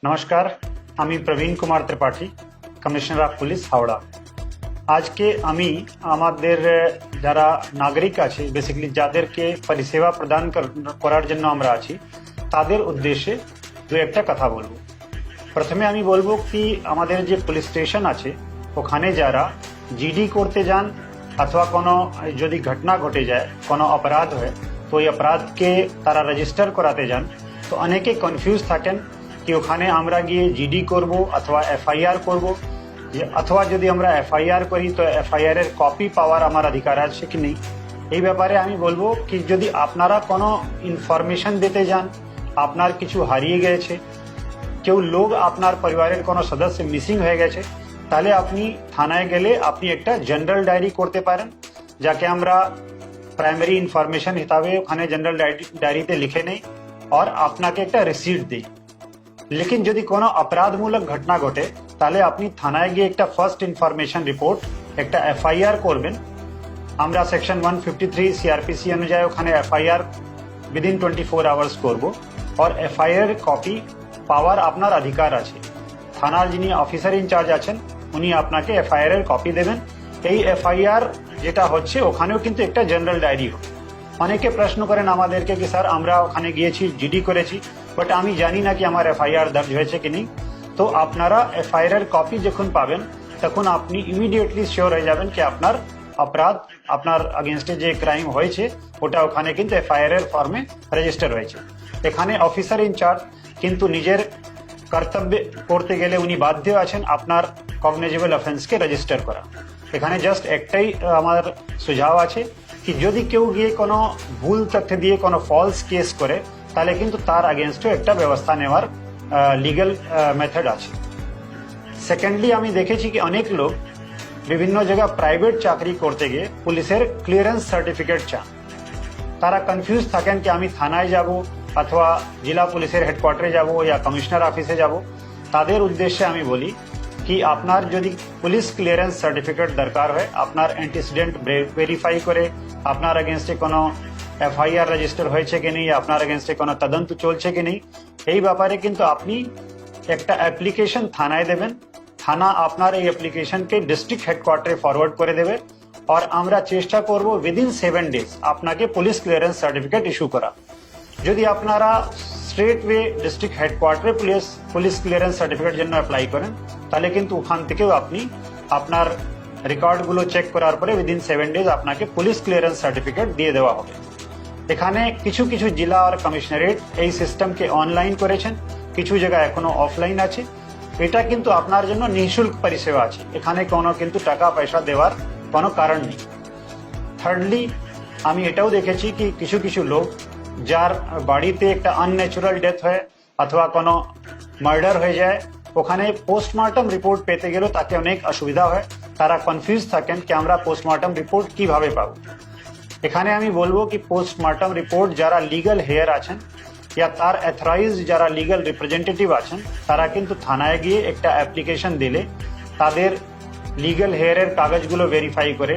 নমস্কার, আমি Praveen Kumar Tripathi, commissioner of police Howrah. আজকে আমি আমাদের যারা নাগরিক আছে, বেসিক্যালি যাদেরকে পরিষেবা প্রদান করার জন্য আমরা আছি, তাদের উদ্দেশ্যে দু একটা কথা বলবো। প্রথমে আমি বলবো কি আমাদের যে পুলিশ স্টেশন আছে ওখানে যারা জিডি করতে যান অথবা কোনো যদি ঘটনা ঘটে যায়, কোনো অপরাধ হয়, তো ওই অপরাধকে তারা রেজিস্টার করাতে যান, তো অনেকে কনফিউজ থাকেন কি ওখানে আমরা গিয়ে জিডি করব অথবা এফআইআর করব, অথবা যদি আমরা এফআইআর করি তো এফআইআর এর কপি পাওয়ার আমার অধিকার আছে কি নেই। এই ব্যাপারে আমি বলবো কি যদি আপনারা কোনো ইনফরমেশন দিতে যান, আপনার কিছু হারিয়ে গেছে, কেউ লোক আপনার পরিবারের কোনো সদস্য মিসিং হয়ে গেছে, তাহলে আপনি থানায় গেলে আপনি একটা জেনারেল ডায়েরি করতে পারেন, যাকে আমরা প্রাইমারি ইনফরমেশন হিসাবে ওখানে জেনারেল ডায়েরিতে লিখে নেই আর আপনাকে একটা রিসিট দিই। लेकिन যদি কোনো অপরাধমূলক ঘটনা ঘটে তাহলে আপনি থানায় গিয়ে একটা ফার্স্ট ইনফরমেশন রিপোর্ট, একটা এফআইআর করবেন। আমরা সেকশন 153 সিআরপিসি অনুযায়ী ওখানে এফআইআর উইদিন 24 আওয়ার্স করব আর এফআইআর কপি পাওয়ার আপনার অধিকার আছে। থানার যিনি অফিসার ইনচার্জ আছেন উনি আপনাকে এফআইআর এর কপি দেবেন। এই এফআইআর যেটা হচ্ছে ওখানেও কিন্তু একটা জেনারেল ডায়েরি হবে। অনেকে প্রশ্ন করেন আমাদেরকে কি স্যার আমরা ওখানে গিয়েছি, জিডি করেছি, বাট আমি জানি না কি আমার এফআইআর দর্জ হয়েছে কি নেই। তো আপনারা এফআইআর এর কপি যখন পাবেন তখন আপনি ইমিডিয়েটলি শিওর হয়ে যাবেন কি আপনার অপরাধ, আপনার আগেনস্টে যে ক্রাইম হয়েছে ওটা ওখানে কিন্তু এফআইআর এর ফর্মে রেজিস্টার হয়েছে। এখানে অফিসার ইনচার্জ কিন্তু নিজের কর্তব্য করতে গেলে উনি বাধ্য আছেন আপনার কগনিজেবল অফেন্সকে রেজিস্টার করা। এখানে জাস্ট একটাই আমার সুঝাव আছে কি যদি কেউ গিয়ে কোনো ভুল তথ্য দিয়ে কোনো ফলস কেস করে তাহলে কিন্তু তার আগেনস্টে একটা ব্যবস্থা নেওয়ার লিগ্যাল মেথড আছে। সেকেন্ডলি আমি দেখেছি কি অনেক লোক বিভিন্ন জায়গা প্রাইভেট চাকরি করতে গিয়ে পুলিশের ক্লিয়ারেন্স সার্টিফিকেট চান। তারা কনফিউজ থাকেন কি আমি থানায় যাব অথবা জেলা পুলিশের হেডকোয়ার্টারে যাব ইয়া কমিশনার অফিসে যাব। তাদের উদ্দেশ্যে আমি বলি কি আপনার যদি পুলিশ ক্লিয়ারেন্স সার্টিফিকেট দরকার হয়, আপনার অ্যান্টিসিডেন্ট ভেরিফাই করে আপনার এগেনস্টে কোনো এফআইআর রেজিস্টার হয়েছে কি নেই, আপনার এগেনস্টে কোনো তদন্ত চলছে কি নেই, এই ব্যাপারে কিন্তু আপনি একটা অ্যাপ্লিকেশন থানায় দেবেন। থানা আপনার এই অ্যাপ্লিকেশনকে ডিস্ট্রিক্ট হেডকোয়ার্টারে ফরওয়ার্ড করে দেবে আর আমরা চেষ্টা করব উইদিন 7 ডেজ আপনাকে পুলিশ ক্লিয়ারেন্স সার্টিফিকেট ইস্যু করা। যদি আপনারা স্ট্রেট ওয়ে ডিস্ট্রিক্ট হেডকোয়ার্টারে পুলিশ ক্লিয়ারেন্স সার্টিফিকেট জন্য অ্যাপ্লাই করেন তাহলে কিন্তু ওখান থেকেও আপনি আপনার রেকর্ডগুলো চেক করার পরে উইদিন 7 ডেজ আপনাকে পুলিশ ক্লিয়ারেন্স সার্টিফিকেট দিয়ে দেওয়া হবে। এখানে কিছু কিছু জেলা আর কমিশনারেট এই সিস্টেমকে অনলাইন করেছেন, কিছু জায়গায় এখনো অফলাইন আছে। এটা কিন্তু আপনার জন্য নিঃশুল্ক পরিষেবা আছে, এখানে কোনো কিন্তু টাকা পয়সা দেওয়ার কোনো কারণ নেই। থার্ডলি আমি এটাও দেখেছি কি কিছু কিছু লোক যার বাড়িতে একটা আনন্যাচুরাল ডেথ হয় অথবা কোনো মার্ডার হয়ে যায়, ওখানে পোস্টমর্টম রিপোর্ট পেতে গেলেও তাকে অনেক অসুবিধা হয়। তারা কনফিউজ থাকেন কি আমরা পোস্টমর্টম রিপোর্ট কিভাবে পাবো। এখানে আমি বলবো কি পোস্টমর্টম রিপোর্ট যারা লিগ্যাল হেয়ার আছেন या তার অথরাইজড যারা লিগ্যাল রিপ্রেজেন্টেটিভ আছেন তারা কিন্তু থানায় গিয়ে একটা অ্যাপ্লিকেশন দিলে তাদের লিগ্যাল হেয়ারের কাগজগুলো ভেরিফাই করে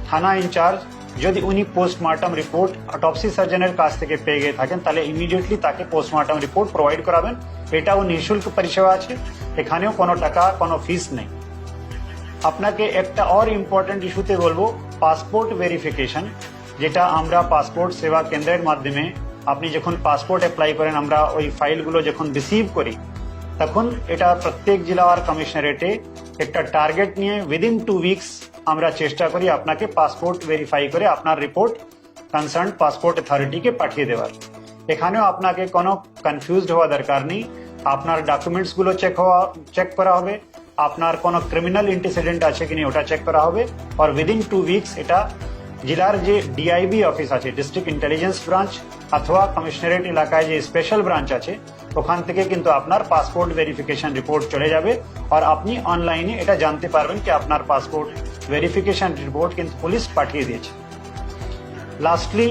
থানা ইনচার্জ যদি উনি পোস্টমর্টম রিপোর্ট অটোপসি সার্জনের কাছ থেকে পেয়ে গিয়ে থাকেন তাহলে ইমিডিয়েটলি তাকে পোস্টমর্টম রিপোর্ট প্রোভাইড করাবেন। এটাও নিঃশুল্ক পরিষেবা আছে, এখানেও কোনো টাকা কোনো ফিস নেই। আপনাকে একটা और ইম্পর্টেন্ট ইস্যুতে বলবো পাসপোর্ট ভেরিফিকেশন, যেটা আমরা পাসপোর্ট সেবা কেন্দ্রের মাধ্যমে আপনি যখন পাসপোর্ট অ্যাপ্লাই করেন আমরা ওই ফাইলগুলো যখন রিসিভ করি তখন এটা প্রত্যেক জেলা আর কমিশনারেটে একটা টার্গেট নিয়ে উইদিন 2 উইকস আমরা চেষ্টা করি আপনাকে পাসপোর্ট ভেরিফাই করে আপনার রিপোর্ট কনসার্ন পাসপোর্ট অথরিটিকে পাঠিয়ে দেওয়ার। এখানেও আপনাকে কোনো কনফিউজড হওয়া দরকার নেই। আপনার ডকুমেন্টসগুলো চেক করা হবে, আপনার কোনো ক্রিমিনাল ইন্টিসিডেন্ট আছে কিনা ওটা চেক করা হবে আর উইদিন 2 উইকস এটা জেলার যে ডিআইবি অফিস আছে, ডিস্ট্রিক্ট ইন্টেলিজেন্স ব্রাঞ্চ অথবা কমিশনারেট এলাকায় যে স্পেশাল ব্রাঞ্চ আছে ওখান থেকে কিন্তু আপনার পাসপোর্ট ভেরিফিকেশন রিপোর্ট চলে যাবে আর আপনি অনলাইনে এটা জানতে পারবেন কি আপনার পাসপোর্ট ভেরিফিকেশন রিপোর্ট কিন্তু পুলিশ পাঠিয়ে দিয়েছে। লাস্টলি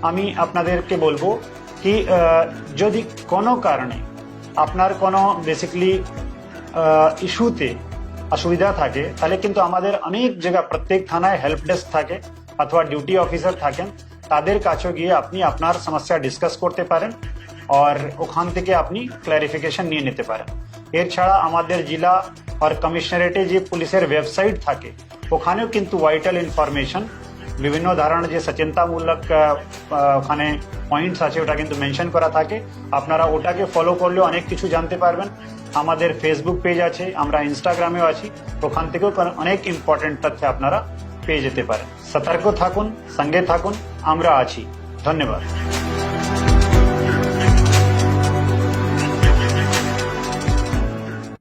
আমি আপনাদেরকে বলবো কি যদি কোনো কারণে আপনার কোনো বেসিক্যালি ইস্যুতে অসুবিধা থাকে তাহলে কিন্তু আমাদের অনেক জায়গা প্রত্যেক থানায় হেল্প ডেস্ক থাকে অথবা ডিউটি অফিসার থাকেন, তাদের কাছে গিয়ে আপনি আপনার সমস্যা ডিসকাস করতে পারেন। আর ওখান থেকে আপনি ক্লারিফিকেশন নিয়ে নিতে পারেন। এছাড়া আমাদের জেলা আর কমিশনারেটে যে পুলিশের ওয়েবসাইট থাকে ওখানেও কিন্তু ভাইটাল ইনফরমেশন বিভিন্ন ধরনের যে সচেতনতামূলক ওখানে পয়েন্টস আছে ওটা কিন্তু মেনশন করা থাকে। আপনারা ওটাকে ফলো করলেও অনেক কিছু জানতে পারবেন। আমাদের ফেসবুক পেজ আছে, আমরা ইনস্টাগ্রামেও আছি, ওখান থেকেও অনেক ইম্পর্টেন্ট তথ্য আপনারা পেয়ে যেতে পারেন। সতর্ক থাকুন, সঙ্গে থাকুন, আমরা আছি। ধন্যবাদ।